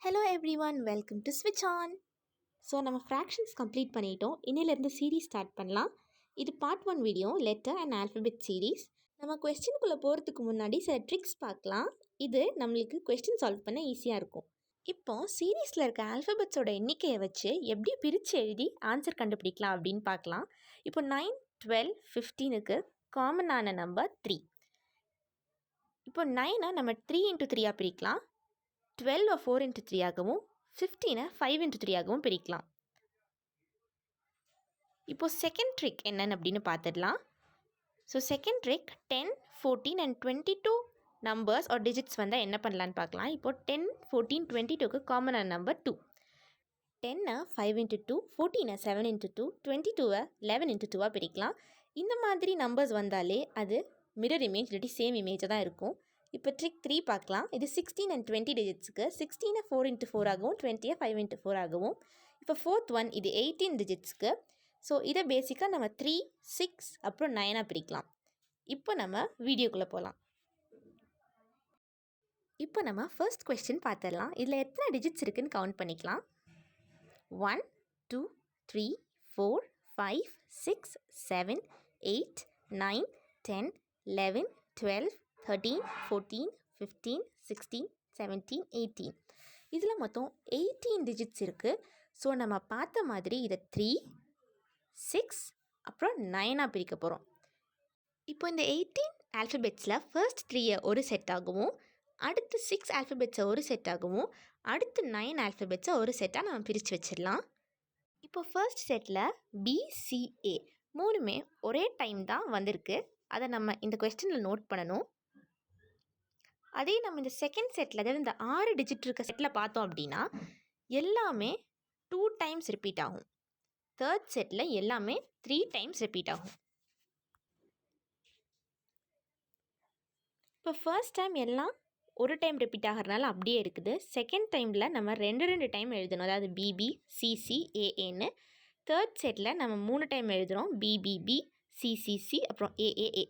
Hello everyone, welcome to Switch On. So நம்ம fractions complete பண்ணிட்டோம். இன்னிலேருந்து சீரீஸ் ஸ்டார்ட் பண்ணலாம். இது part 1 video letter and alphabet series. நம்ம கொஸ்டினுக்குள்ளே போகிறதுக்கு முன்னாடி சில ட்ரிக்ஸ் பார்க்கலாம். இது நம்மளுக்கு கொஸ்டின் சால்வ் பண்ண ஈஸியாக இருக்கும். இப்போ சீரீஸில் இருக்க ஆல்ஃபபெட்ஸோட எண்ணிக்கையை வச்சு எப்படி பிரித்து எழுதி ஆன்சர் கண்டுபிடிக்கலாம் அப்படின்னு பார்க்கலாம். இப்போ 9, 12, 15க்கு காமனான நம்பர் 3. இப்போ 9 நம்ம 3 × 3 பிரிக்கலாம். 12 4 × 3 ஆகவும் 15 5 × 3 ஆகவும் பிரிக்கலாம். இப்போ செகண்ட் ட்ரிக் என்னன்னு அப்படின்னு பார்த்துடலாம். So second trick 10, 14 and 22 numbers are digits வந்தால் என்ன பண்ணலான்னு பார்க்கலாம். இப்போ 10, 14, 22க்கு காமனான நம்பர் 2. 10 5 × 2, 14 7 × 2, 22 11 × 2 பிரிக்கலாம். இந்த மாதிரி நம்பர்ஸ் வந்தாலே அது மிரர் இமேஜ் இல்லாட்டி சேம் இமேஜாக தான் இருக்கும். இப்போ ட்ரிக் 3 பார்க்கலாம். இது 16 and 20 டிஜிட்ஸுக்கு 16 4 × 4 ஆகவும் 20 5 × 4 ஆகவும். இப்போ ஃபோர்த் ஒன் இது 18 டிஜிட்ஸ்க்கு. ஸோ இதை பேசிக்காக நம்ம 3, 6 அப்புறம் 9 பிரிக்கலாம். இப்போ நம்ம வீடியோக்குள்ளே போகலாம். இப்போ நம்ம ஃபர்ஸ்ட் கொஸ்டின் பார்த்துடலாம். இதில் எத்தனை டிஜிட்ஸ் இருக்குதுன்னு கவுண்ட் பண்ணிக்கலாம். 1 2 3 4 5 6 7 8 9 10 11 12 13 14 15 16 17 18. இதில் மொத்தம் 18 டிஜிட்ஸ் இருக்குது. ஸோ நம்ம பார்த்த மாதிரி இதை 3, 6 அப்புறம் 9 பிரிக்க போகிறோம். இப்போ இந்த 18 ஆல்ஃபபெட்ஸில் ஃபர்ஸ்ட் 3 ஒரு செட் ஆகவும், அடுத்து 6 ஆல்ஃபபெட்ஸை ஒரு செட் ஆகவும், அடுத்து 9 ஆல்ஃபபெட்ஸை ஒரு செட்டாக நம்ம பிரித்து வச்சிடலாம். இப்போ ஃபர்ஸ்ட் செட்டில் BCA மூணுமே ஒரே டைம் தான் வந்திருக்கு. அதை நம்ம இந்த கொஸ்டினில் நோட் பண்ணணும். அதே நம்ம இந்த செகண்ட் செட்டில், அதாவது இந்த 6 டிஜிட் இருக்க செட்டில் பார்த்தோம் அப்படின்னா எல்லாமே 2 டைம்ஸ் ரிப்பீட் ஆகும். தேர்ட் செட்டில் எல்லாமே 3 டைம்ஸ் ரிப்பீட் ஆகும். இப்போ ஃபர்ஸ்ட் டைம் எல்லாம் ஒரு டைம் ரிப்பீட் ஆகிறதுனால அப்படியே இருக்குது. செகண்ட் டைமில் நம்ம 2 டைம் எழுதணும், அதாவது BB CC AAன்னு. தேர்ட் செட்டில் நம்ம 3 டைம் எழுதுகிறோம், BBB CCC அப்புறம் AAA.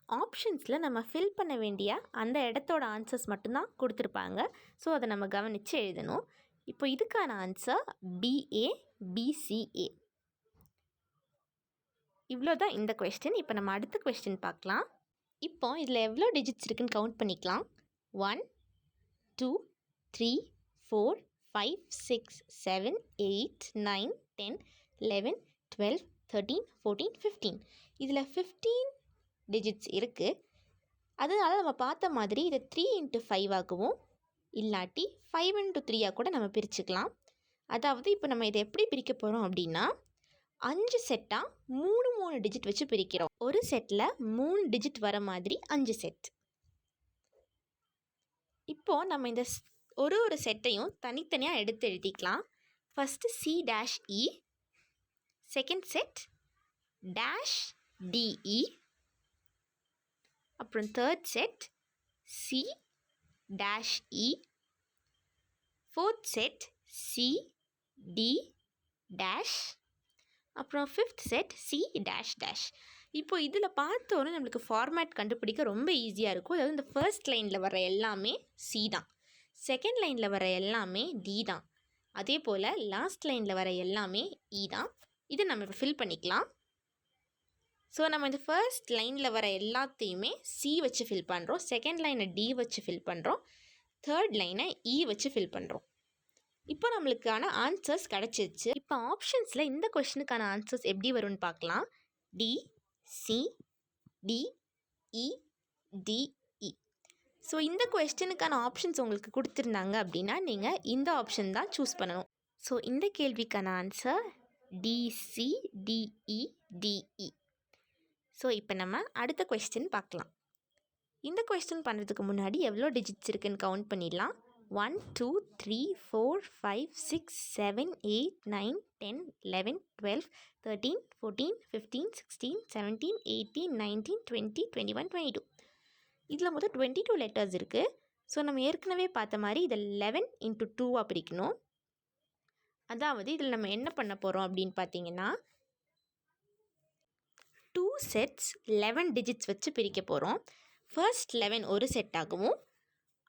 ஆப்ஷன்ஸில் நம்ம ஃபில் பண்ண வேண்டிய அந்த இடத்தோட ஆன்சர்ஸ் மட்டும்தான் கொடுத்துருப்பாங்க. ஸோ அதை நம்ம கவனித்து எழுதணும். இப்போ இதுக்கான ஆன்சர் BA BCA. இவ்வளோ தான் இந்த கொஸ்டின். இப்போ நம்ம அடுத்த கொஸ்டின் பார்க்கலாம். இப்போ இதில் எவ்வளோ டிஜிட்ஸ் இருக்குதுன்னு கவுண்ட் பண்ணிக்கலாம். 1 2 3 4 5 6 7 8 9 10 11 12 13 14 15. இதில் 15 டிஜிட்ஸ் இருக்குது. அதனால நம்ம பார்த்த மாதிரி இதை 3 × 5 ஆகவும் இல்லாட்டி 5 × 3 கூட நம்ம பிரிச்சுக்கலாம். அதாவது இப்போ நம்ம இதை எப்படி பிரிக்க போகிறோம் அப்படின்னா 5 செட்டாக 3 டிஜிட் வச்சு பிரிக்கிறோம். ஒரு செட்டில் 3 டிஜிட் வர மாதிரி 5 செட். இப்போது நம்ம இந்த ஒரு செட்டையும் தனித்தனியாக எடுத்து எழுதிக்கலாம். First C-E, second set -DE, அப்புறம் third set C-E, fourth set CD-, அப்புறம் ஃபிஃப்த் செட் C-. இப்போ இதில் பார்த்தோன்னே நம்மளுக்கு ஃபார்மேட் கண்டுபிடிக்க ரொம்ப ஈஸியாக இருக்கும். அதாவது இந்த ஃபர்ஸ்ட் லைனில் வர எல்லாமே C தான், செகண்ட் லைனில் வர எல்லாமே D தான், அதே போல் லாஸ்ட் லைனில் வர எல்லாமே E தான். இதை நம்ம இப்போ ஃபில் பண்ணிக்கலாம். ஸோ நம்ம இந்த ஃபர்ஸ்ட் லைனில் வர எல்லாத்தையுமே C வச்சு ஃபில் பண்ணுறோம், செகண்ட் லைனை D வச்சு ஃபில் பண்ணுறோம், தேர்ட் லைனை E வச்சு ஃபில் பண்ணுறோம். இப்போ நம்மளுக்கான ஆன்சர்ஸ் கிடச்சிருச்சு. இப்போ ஆப்ஷன்ஸில் இந்த கொஷனுக்கான ஆன்சர்ஸ் எப்படி வரும்னு பார்க்கலாம். D C D E D E. So இந்த கொஸ்டினுக்கான ஆப்ஷன்ஸ் உங்களுக்கு கொடுத்துருந்தாங்க அப்படின்னா நீங்கள் இந்த ஆப்ஷன் தான் சூஸ் பண்ணணும். ஸோ இந்த கேள்விக்கான ஆன்சர் DCDEDE. ஸோ இப்போ நம்ம அடுத்த கொஸ்டின் பார்க்கலாம். இந்த கொஸ்டின் பண்ணுறதுக்கு முன்னாடி எவ்வளோ டிஜிட்ஸ் இருக்குதுன்னு கவுண்ட் பண்ணிடலாம். 1 2 3 4 5 6 7 8 9 10 11 12 13 14 15 16 17 18 19 20 21 22. இதில் மொத்தம் 22 லெட்டர்ஸ் இருக்குது. ஸோ நம்ம ஏற்கனவே பார்த்த மாதிரி இதை 11 × 2 பிரிக்கணும். அதாவது இதில் நம்ம என்ன பண்ண போகிறோம் அப்படின்னு பார்த்தீங்கன்னா 2 செட்ஸ் 11 டிஜிட்ஸ் வச்சு பிரிக்க போகிறோம். ஃபர்ஸ்ட் 11 ஒரு செட்டாகவும்,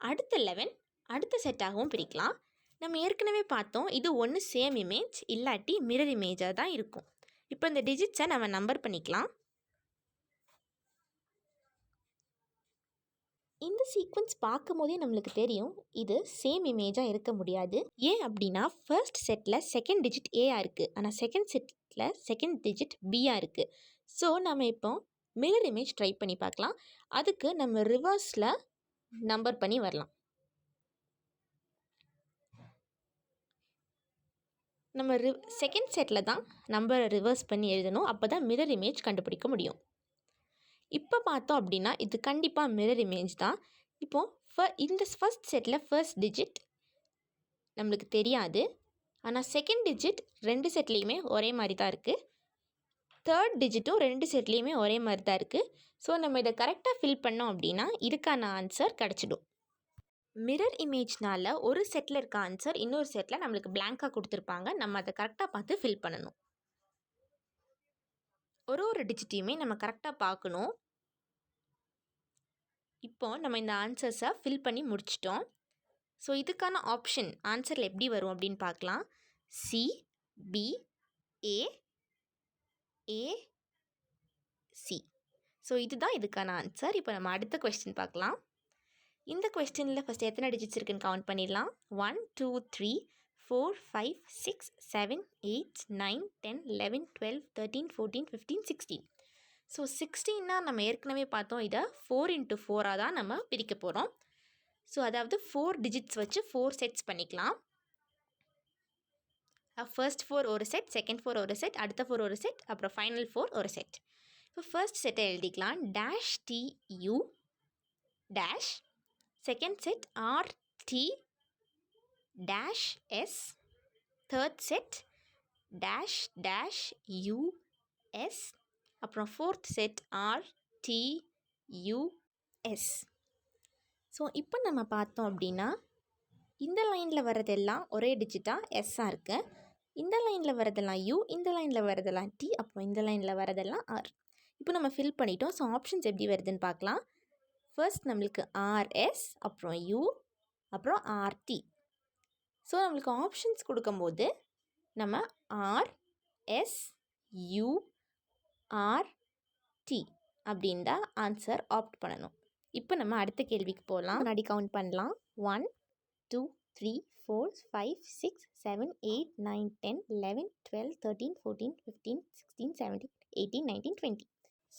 அடுத்த 11 அடுத்த செட்டாகவும் பிரிக்கலாம். நம்ம ஏற்கனவே பார்த்தோம், இது ஒன்று சேம் இமேஜ் இல்லாட்டி மிரர் இமேஜாக தான் இருக்கும். இப்போ இந்த டிஜிட்ஸை நம்ம நம்பர் பண்ணிக்கலாம். இந்த சீக்வன்ஸ் பார்க்கும் போதே நம்மளுக்கு தெரியும் இது சேம் இமேஜாக இருக்க முடியாது. ஏன் அப்படின்னா ஃபர்ஸ்ட் செட்டில் செகண்ட் டிஜிட் ஏயாக இருக்குது, ஆனால் செகண்ட் செட்டில் செகண்ட் டிஜிட் பியாக இருக்குது. ஸோ நம்ம இப்போ மிரர் இமேஜ் ட்ரை பண்ணி பார்க்கலாம். அதுக்கு நம்ம ரிவர்ஸில் நம்பர் பண்ணி வரலாம். நம்ம செகண்ட் செட்டில் தான் நம்பரை ரிவர்ஸ் பண்ணி எழுதணும். அப்போ தான் மிரர் இமேஜ் கண்டுபிடிக்க முடியும். இப்போ பார்த்தோம் அப்படின்னா இது கண்டிப்பாக மிரர் இமேஜ் தான். இப்போது இந்த ஃபர்ஸ்ட் செட்டில் ஃபர்ஸ்ட் டிஜிட் நம்மளுக்கு தெரியாது, ஆனால் செகண்ட் டிஜிட் ரெண்டு செட்லேயுமே ஒரே மாதிரி தான் இருக்குது. தேர்ட் டிஜிட்டும் ரெண்டு செட்லேயுமே ஒரே மாதிரி தான் இருக்குது. ஸோ நம்ம இதை கரெக்டாக ஃபில் பண்ணோம் அப்படின்னா இதுக்கான ஆன்சர் கிடச்சிடும். மிரர் இமேஜ்னால் ஒரு செட்டில் இருக்க ஆன்சர் இன்னொரு செட்டில் நம்மளுக்கு பிளாங்காக கொடுத்துருப்பாங்க. நம்ம அதை கரெக்டாக பார்த்து ஃபில் பண்ணணும். ஒரு டிஜிட்டையுமே நம்ம கரெக்டாக பார்க்கணும். இப்போ நம்ம இந்த ஆன்சர்ஸை ஃபில் பண்ணி முடிச்சிட்டோம். ஸோ இதுக்கான ஆப்ஷன் ஆன்சரில் எப்படி வரும் அப்படின்னு பார்க்கலாம். சி, பி, ஏ, ஏ, சி. ஸோ இதுதான் இதுக்கான ஆன்சர். இப்போ நம்ம அடுத்த கொஸ்டின் பார்க்கலாம். இந்த கொஸ்டினில் ஃபஸ்ட் எத்தனை டிஜிட்ஸ் இருக்குன்னு கவுண்ட் பண்ணிடலாம். 1 2 3 4 5 6 7 8 9 10 11 12 13 14 15 16. ஸோ 16னா நம்ம ஏற்கனவே பார்த்தோம், இதை 4 into 4 தான் நம்ம பிரிக்க போகிறோம். ஸோ அதாவது 4 டிஜிட்ஸ் வச்சு 4 செட்ஸ் பண்ணிக்கலாம். ஃபர்ஸ்ட் 4 ஒரு செட், செகண்ட் 4 ஒரு செட், அடுத்த 4 ஒரு செட், அப்புறம் ஃபைனல் 4 ஒரு செட். இப்போ ஃபர்ஸ்ட் செட்டை எழுதிக்கலாம். Dash T U dash. Second set RT dash S. Third set dash dash US. அப்புறம் ஃபோர்த் செட் RTUS. ஸோ இப்போ நம்ம பார்த்தோம் அப்படின்னா இந்த லைனில் வரதெல்லாம் ஒரே டிஜிட்டாக எஸ்ஸாக இருக்குது. இந்த லைனில் வரதெல்லாம் U, இந்த லைனில் வரதெல்லாம் T, அப்புறம் இந்த லைனில் வரதெல்லாம் R. இப்போ நம்ம ஃபில் பண்ணிட்டோம். ஸோ ஆப்ஷன்ஸ் எப்படி வருதுன்னு பார்க்கலாம். ஃபர்ஸ்ட் நம்மளுக்கு RS, அப்புறம் U, அப்புறம் RT. ஸோ நம்மளுக்கு ஆப்ஷன்ஸ் கொடுக்கும்போது நம்ம RS U RT அப்படின்னு தான் ஆன்சர் ஆப்ட் பண்ணணும். இப்போ நம்ம அடுத்த கேள்விக்கு போகலாம். முன்னாடி கவுண்ட் பண்ணலாம். 1 2 3 4 5 6 7 8 9 10 11 12 13 14 15 16 17 18 19 20.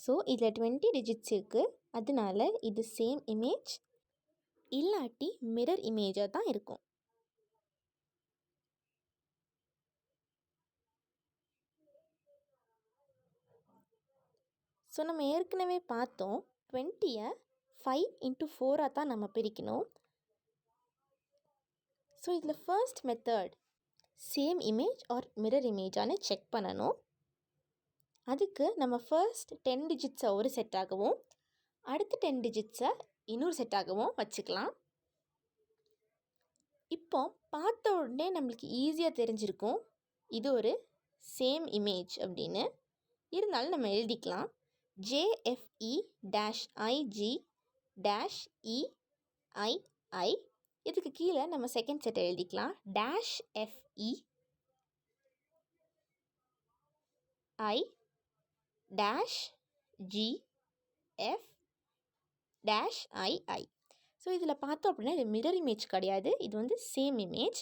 ஸோ இதில் 20 டிஜிட்ஸ் இருக்குது. அதனால இது சேம் இமேஜ் இல்லாட்டி மிரர் இமேஜாக தான் இருக்கும். ஸோ நம்ம ஏற்கனவே பார்த்தோம், 20யை 5 into 4 தான் நம்ம பிரிக்கணும். ஸோ இதில் first method same image or mirror இமேஜானு செக் பண்ணணும். அதுக்கு நம்ம ஃபர்ஸ்ட் 10 டிஜிட்ஸை ஒரு செட்டாகவும் அடுத்த 10 டிஜிட்ஸை இன்னொரு செட்டாகவும் வச்சுக்கலாம். இப்போ பார்த்த உடனே நம்மளுக்கு ஈஸியாக தெரிஞ்சிருக்கும் இது ஒரு சேம் இமேஜ் அப்படின்னு. இருந்தாலும் நம்ம எழுதிக்கலாம். JFE-IG-EII. இதுக்கு கீழே நம்ம செகண்ட் செட்டை எழுதிக்கலாம். -FE I-GF-II. ஸோ இதில் பார்த்தோம் அப்படின்னா இது மிரர் இமேஜ் கிடையாது, இது வந்து சேம் இமேஜ்.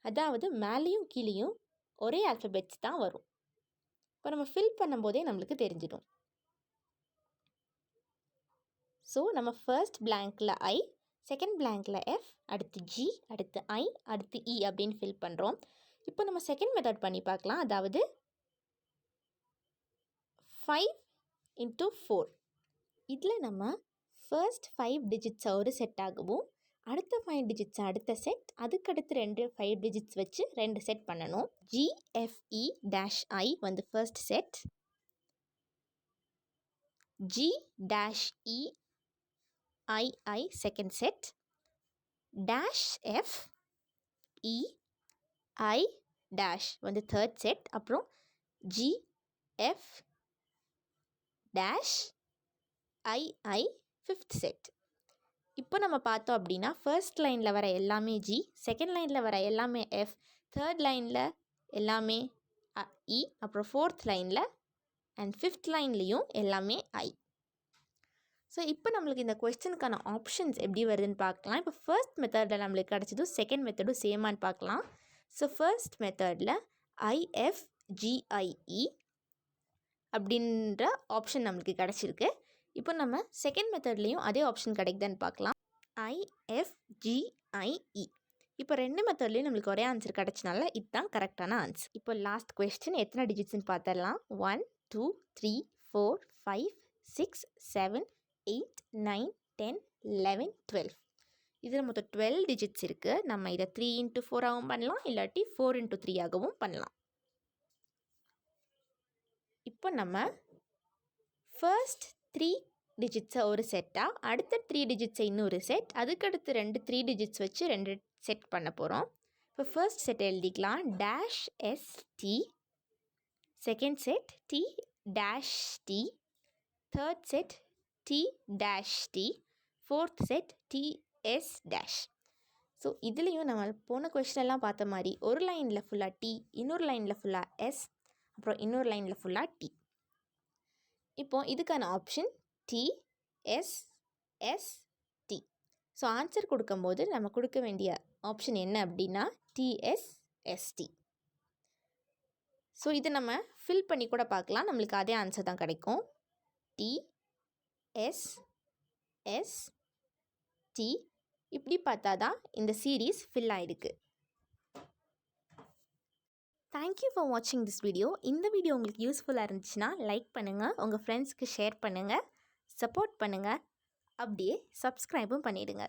அதாவது மேலேயும் கீழேயும் ஒரே ஆல்ஃபபெட்ஸ் தான் வரும். இப்போ நம்ம ஃபில் பண்ணும்போதே நம்மளுக்கு தெரிஞ்சிடும். ஸோ நம்ம ஃபர்ஸ்ட் பிளாங்கில் I, செகண்ட் பிளாங்கில் F, அடுத்து G, அடுத்து I, அடுத்து E அப்படின்னு ஃபில் பண்ணுறோம். இப்போ நம்ம செகண்ட் மெத்தட் பண்ணி பார்க்கலாம். அதாவது 5 into 4. இதில் நம்ம ஃபர்ஸ்ட் 5 டிஜிட்ஸை ஒரு செட்டாகவும் அடுத்த 5 டிஜிட்ஸ் அடுத்த செட், அதுக்கடுத்து 5 டிஜிட்ஸ் வச்சு 2 செட் பண்ணணும். GFE-I வந்து first set, G-EII second set, -FEI- வந்து தேர்ட் செட், அப்புறம் GF-II 5th செட். இப்போ நம்ம பார்த்தோம் அப்படின்னா ஃபர்ஸ்ட் லைனில் வர எல்லாமே ஜி, செகண்ட் லைனில் வர எல்லாமே எஃப், தேர்ட் லைனில் எல்லாமே இ, அப்புறம் ஃபோர்த் லைனில் அண்ட் ஃபிஃப்த் லைன்லேயும் எல்லாமே ஐ. ஸோ இப்போ நம்மளுக்கு இந்த கொஸ்டினுக்கான ஆப்ஷன்ஸ் எப்படி வருதுன்னு பார்க்கலாம். இப்போ ஃபர்ஸ்ட் மெத்தடில் நம்மளுக்கு கிடச்சதும் செகண்ட் மெத்தடும் சேமான்னு பார்க்கலாம். ஸோ ஃபர்ஸ்ட் மெத்தடில் IFGIE அப்படின்ற ஆப்ஷன் நம்மளுக்கு கிடச்சிருக்கு. இப்போ நம்ம செகண்ட் மெத்தட்லேயும் அதே ஆப்ஷன் கிடைக்குதான்னு பார்க்கலாம். IFGIE. இப்போ ரெண்டு மெத்தட்லேயும் நம்மளுக்கு ஒரே ஆன்சர் கிடச்சனால இதுதான் கரெக்டான ஆன்சர். இப்போ லாஸ்ட் கொஸ்டின் எத்தனை டிஜிட்ஸ்ன்னு பார்த்துடலாம். 1 2 3 4 5 6 7 8 9 10 11 12. இதில் மொத்தம் 12 டிஜிட்ஸ் இருக்குது. நம்ம இதை 3 into 4 ஆகவும் பண்ணலாம், இல்லாட்டி 4 into 3 ஆகவும் பண்ணலாம். இப்போ நம்ம ஃபர்ஸ்ட் 3 டிஜிட்ஸை ஒரு செட்டாக, அடுத்த 3 டிஜிட்ஸை இன்னொரு செட், அதுக்கடுத்து 3 டிஜிட்ஸ் வச்சு 2 செட் பண்ண போகிறோம். இப்போ ஃபர்ஸ்ட் செட் எழுதிக்கலாம் -ST, second set T-T, third set T-T, fourth set TS-. So இதுலேயும் நம்ம போன கொஸ்டினெல்லாம் பார்த்த மாதிரி ஒரு லைனில் ஃபுல்லாக T, இன்னொரு லைனில் ஃபுல்லாக S, அப்புறம் இன்னொரு லைனில் ஃபுல்லாக T. இப்போது இதுக்கான ஆப்ஷன் TSST. ஸோ ஆன்சர் கொடுக்கும்போது நம்ம கொடுக்க வேண்டிய ஆப்ஷன் என்ன அப்படின்னா TSST. ஸோ இதை நம்ம ஃபில் பண்ணி கூட பார்க்கலாம், நம்மளுக்கு அதே ஆன்சர் தான் கிடைக்கும். TSST. இப்படி பார்த்தா தான் இந்த சீரீஸ் ஃபில் ஆகிருக்கு. தேங்க்யூ ஃபார் வாட்சிங் திஸ் வீடியோ. இந்த வீடியோ உங்களுக்கு யூஸ்ஃபுல்லாக இருந்துச்சுன்னா லைக் பண்ணுங்கள், உங்கள் ஃப்ரெண்ட்ஸ்க்கு ஷேர் பண்ணுங்கள், சப்போர்ட் பண்ணுங்கள், அப்படியே சப்ஸ்கிரைபும் பண்ணிவிடுங்க.